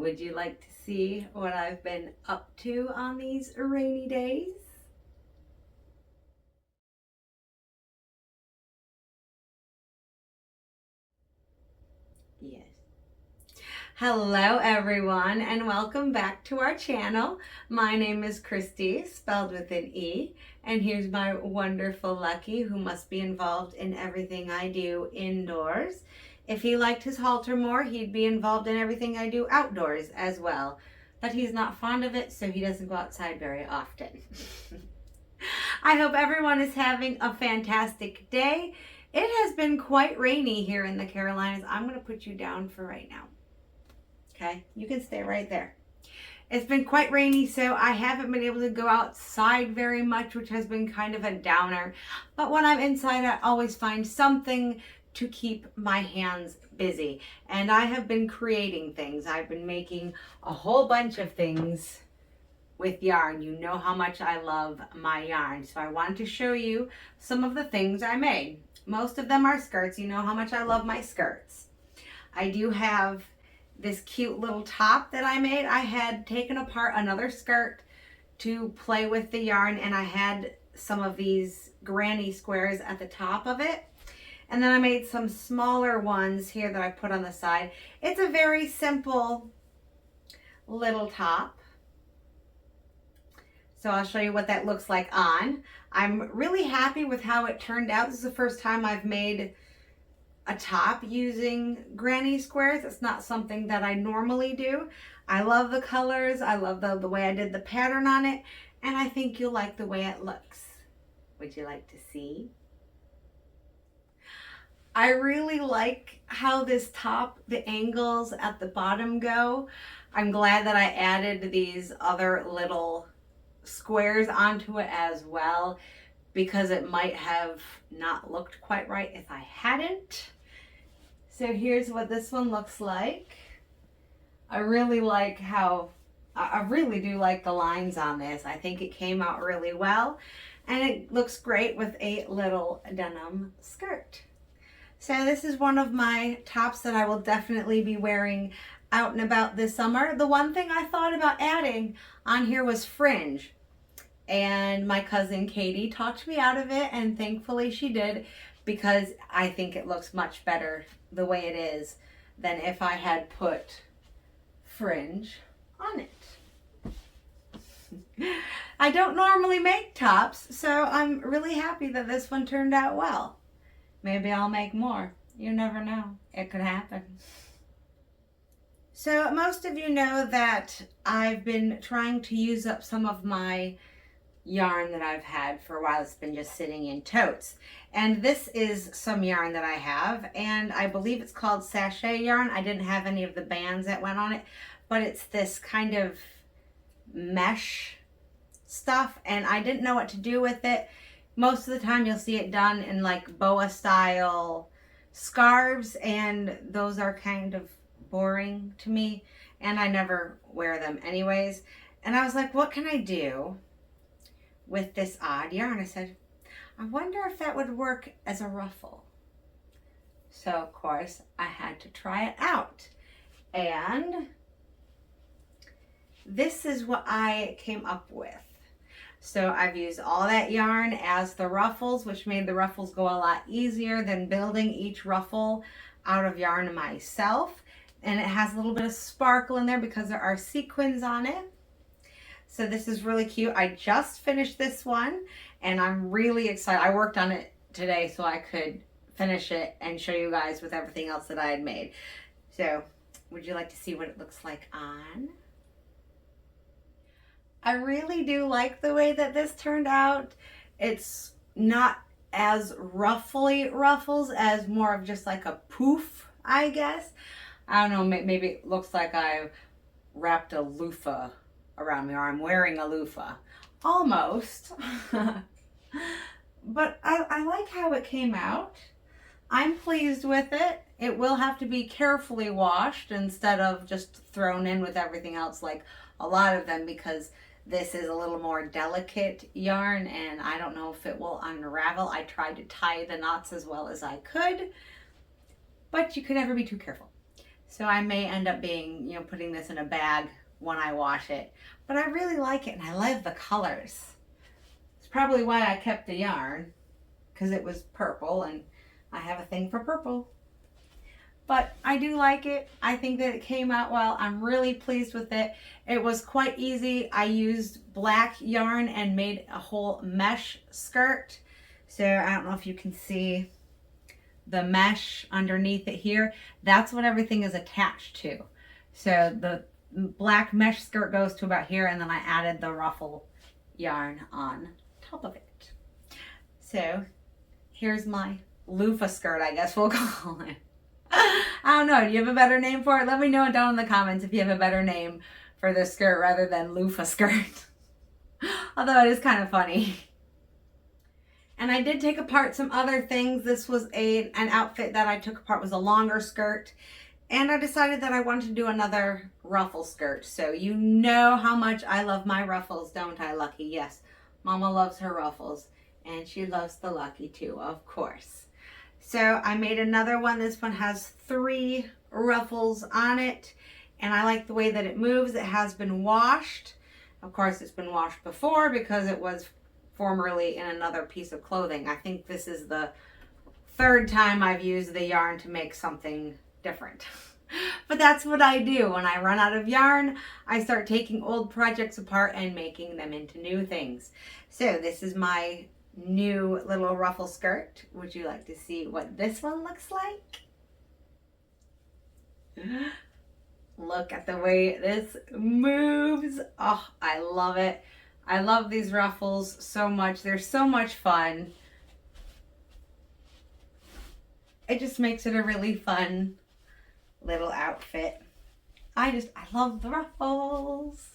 Would you like to see what I've been up to on these rainy days? Yes. Hello everyone and welcome back to our channel. My name is Christy, spelled with an E, and here's my wonderful Lucky, who must be involved in everything I do indoors. If he liked his halter more, he'd be involved in everything I do outdoors as well. But he's not fond of it, so he doesn't go outside very often. I hope everyone is having a fantastic day. It has been quite rainy here in the Carolinas. I'm going to put you down for right now. Okay, you can stay right there. It's been quite rainy, so I haven't been able to go outside very much, which has been kind of a downer. But when I'm inside, I always find something to keep my hands busy. And I have been creating things. I've been making a whole bunch of things with yarn. You know how much I love my yarn. So I wanted to show you some of the things I made. Most of them are skirts. You know how much I love my skirts. I do have this cute little top that I made. I had taken apart another skirt to play with the yarn, and I had some of these granny squares at the top of it. And then I made some smaller ones here that I put on the side. It's a very simple little top. So I'll show you what that looks like on. I'm really happy with how it turned out. This is the first time I've made a top using granny squares. It's not something that I normally do. I love the colors. I love the way I did the pattern on it. And I think you'll like the way it looks. Would you like to see? I really like how this top, the angles at the bottom go. I'm glad that I added these other little squares onto it as well, because it might have not looked quite right if I hadn't. So here's what this one looks like. I really like how, I really do like the lines on this. I think it came out really well, and it looks great with a little denim skirt. So this is one of my tops that I will definitely be wearing out and about this summer. The one thing I thought about adding on here was fringe. And my cousin Katie talked me out of it, and thankfully she did, because I think it looks much better the way it is than if I had put fringe on it. I don't normally make tops, so I'm really happy that this one turned out well. Maybe I'll make more. You never know. It could happen. So most of you know that I've been trying to use up some of my yarn that I've had for a while. It's been just sitting in totes. And this is some yarn that I have, and I believe it's called sachet yarn. I didn't have any of the bands that went on it, but it's this kind of mesh stuff, and I didn't know what to do with it. Most of the time you'll see it done in like boa style scarves, and those are kind of boring to me, and I never wear them anyways. And I was like, what can I do with this odd yarn? I said, I wonder if that would work as a ruffle. So of course I had to try it out, and this is what I came up with. So I've used all that yarn as the ruffles, which made the ruffles go a lot easier than building each ruffle out of yarn myself. And it has a little bit of sparkle in there because there are sequins on it. So this is really cute. I just finished this one, and I'm really excited. I worked on it today so I could finish it and show you guys with everything else that I had made. So would you like to see what it looks like on? I really do like the way that this turned out. It's not as ruffly ruffles as more of just like a poof, I guess. I don't know, maybe it looks like I wrapped a loofah around me, or I'm wearing a loofah. Almost. But I like how it came out. I'm pleased with it. It will have to be carefully washed instead of just thrown in with everything else like a lot of them, because this is a little more delicate yarn, and I don't know if it will unravel. I tried to tie the knots as well as I could, but you could never be too careful. So I may end up being, putting this in a bag when I wash it. But I really like it and I love the colors. It's probably why I kept the yarn, because it was purple and I have a thing for purple. But I do like it. I think that it came out well. I'm really pleased with it. It was quite easy. I used black yarn and made a whole mesh skirt. So I don't know if you can see the mesh underneath it here. That's what everything is attached to. So the black mesh skirt goes to about here, and then I added the ruffle yarn on top of it. So here's my loofah skirt, I guess we'll call it. I don't know. Do you have a better name for it? Let me know down in the comments if you have a better name for this skirt rather than loofah skirt. Although it is kind of funny. And I did take apart some other things. This was an outfit that I took apart. It was a longer skirt. And I decided that I wanted to do another ruffle skirt. So you know how much I love my ruffles, don't I, Lucky? Yes, Mama loves her ruffles. And she loves the Lucky too, of course. So I made another one. This one has 3 ruffles on it. And I like the way that it moves. It has been washed. Of course, it's been washed before because it was formerly in another piece of clothing. I think this is the 3rd time I've used the yarn to make something different. But that's what I do. When I run out of yarn, I start taking old projects apart and making them into new things. So this is my new little ruffle skirt. Would you like to see what this one looks like? Look at the way this moves. Oh, I love it. I love these ruffles so much. They're so much fun. It just makes it a really fun little outfit. I love the ruffles.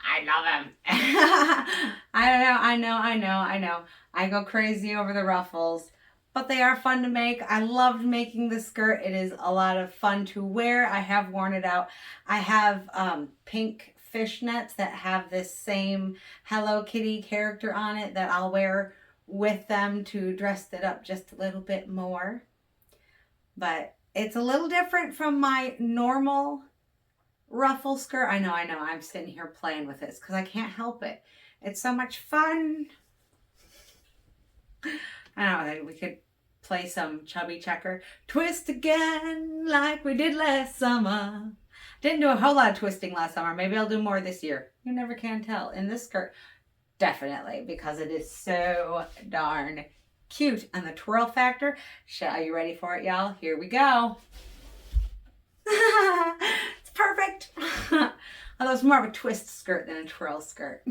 I love them. I know. I go crazy over the ruffles, but they are fun to make. I loved making the skirt. It is a lot of fun to wear. I have worn it out. I have pink fishnets that have this same Hello Kitty character on it that I'll wear with them to dress it up just a little bit more. But it's a little different from my normal ruffle skirt. I know. I'm sitting here playing with this because I can't help it. It's so much fun. I don't know, we could play some chubby checker. Twist again like we did last summer. Didn't do a whole lot of twisting last summer. Maybe I'll do more this year. You never can tell. In this skirt, definitely, because it is so darn cute. And the twirl factor, are you ready for it, y'all? Here we go. It's perfect. Although it's more of a twist skirt than a twirl skirt.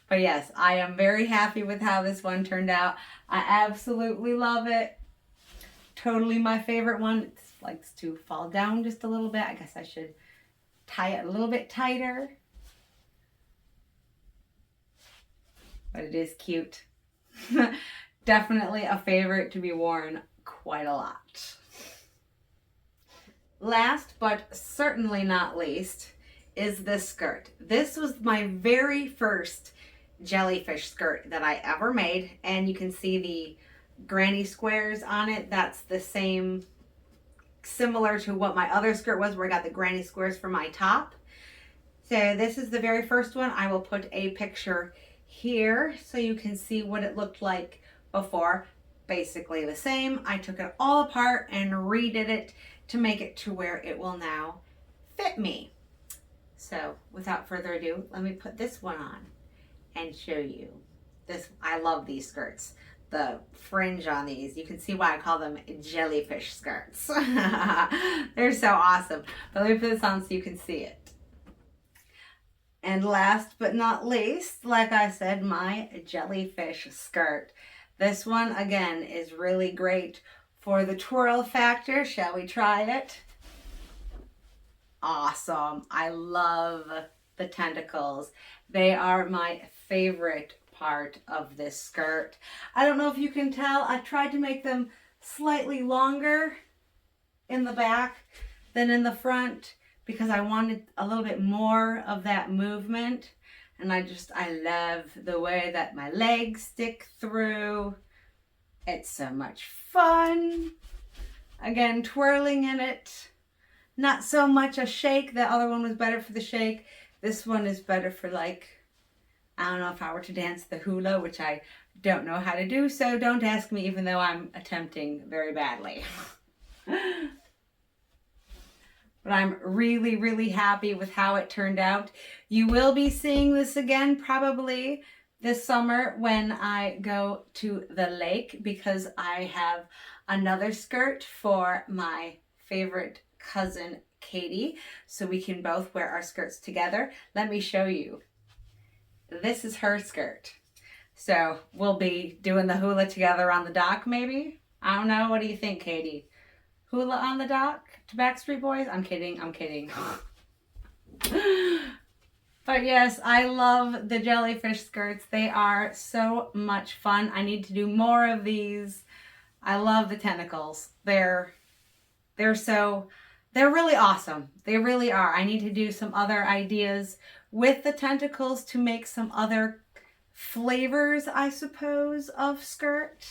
But yes, I am very happy with how this one turned out. I absolutely love it. Totally my favorite one. It likes to fall down just a little bit. I guess I should tie it a little bit tighter. But it is cute. Definitely a favorite to be worn quite a lot. Last but certainly not least is this skirt. This was my very first jellyfish skirt that I ever made, and you can see the granny squares on it. That's the same, similar to what my other skirt was, where I got the granny squares for my top. So this is the very first one. I will put a picture here so you can see what it looked like before. Basically the same. I took it all apart and redid it to make it to where it will now fit me. So without further ado, let me put this one on and show you this. I love these skirts. The fringe on these, you can see why I call them jellyfish skirts. They're so awesome. But let me put this on so you can see it. And last but not least, like I said, my jellyfish skirt. This one again is really great for the twirl factor. Shall we try it? Awesome. I love the tentacles. They are my favorite part of this skirt. I don't know if you can tell, I tried to make them slightly longer in the back than in the front because I wanted a little bit more of that movement. And I love the way that my legs stick through. It's so much fun. Again, twirling in it. Not so much a shake. The other one was better for the shake. This one is better for, like, I don't know, if I were to dance the hula, which I don't know how to do, so don't ask me, even though I'm attempting very badly. But I'm really, really happy with how it turned out. You will be seeing this again probably this summer when I go to the lake, because I have another skirt for my favorite cousin Katie, so we can both wear our skirts together. Let me show you. This is her skirt. So we'll be doing the hula together on the dock, maybe? I don't know. What do you think, Katie? Hula on the dock to Backstreet Boys? I'm kidding. I'm kidding. But yes, I love the jellyfish skirts. They are so much fun. I need to do more of these. I love the tentacles. They're really awesome. They really are. I need to do some other ideas with the tentacles to make some other flavors, I suppose, of skirt.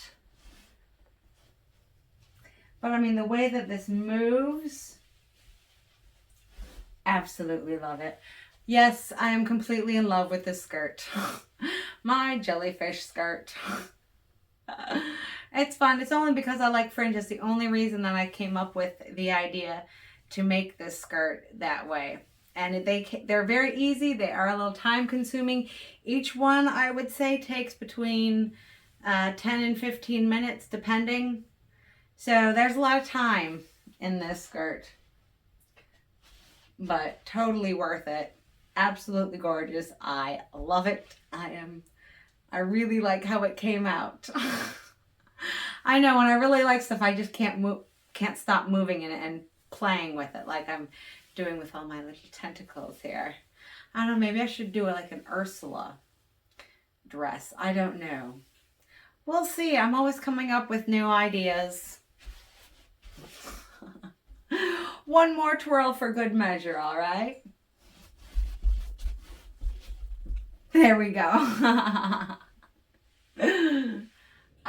But I mean, the way that this moves, absolutely love it. Yes, I am completely in love with this skirt. My jellyfish skirt. It's fun. It's only because I like fringe. It's the only reason that I came up with the idea to make this skirt that way. And they're very easy. They are a little time consuming. Each one, I would say, takes between 10 and 15 minutes, depending. So there's a lot of time in this skirt. But totally worth it. Absolutely gorgeous. I love it. I really like how it came out. I know when I really like stuff, I just can't stop moving in it and playing with it like I'm doing with all my little tentacles here. I don't know, maybe I should do like an Ursula dress. I don't know. We'll see. I'm always coming up with new ideas. One more twirl for good measure, all right? There we go.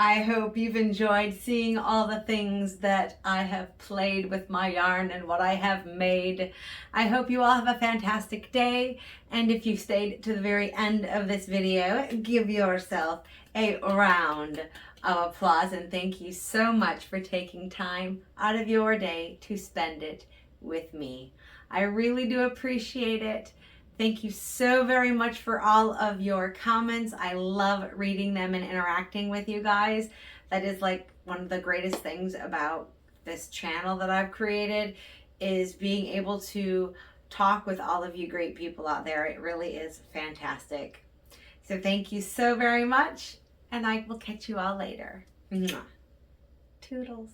I hope you've enjoyed seeing all the things that I have played with my yarn and what I have made. I hope you all have a fantastic day. And if you stayed to the very end of this video, give yourself a round of applause. And thank you so much for taking time out of your day to spend it with me. I really do appreciate it. Thank you so very much for all of your comments. I love reading them and interacting with you guys. That is like one of the greatest things about this channel that I've created, is being able to talk with all of you great people out there. It really is fantastic. So thank you so very much, and I will catch you all later. Mwah. Toodles.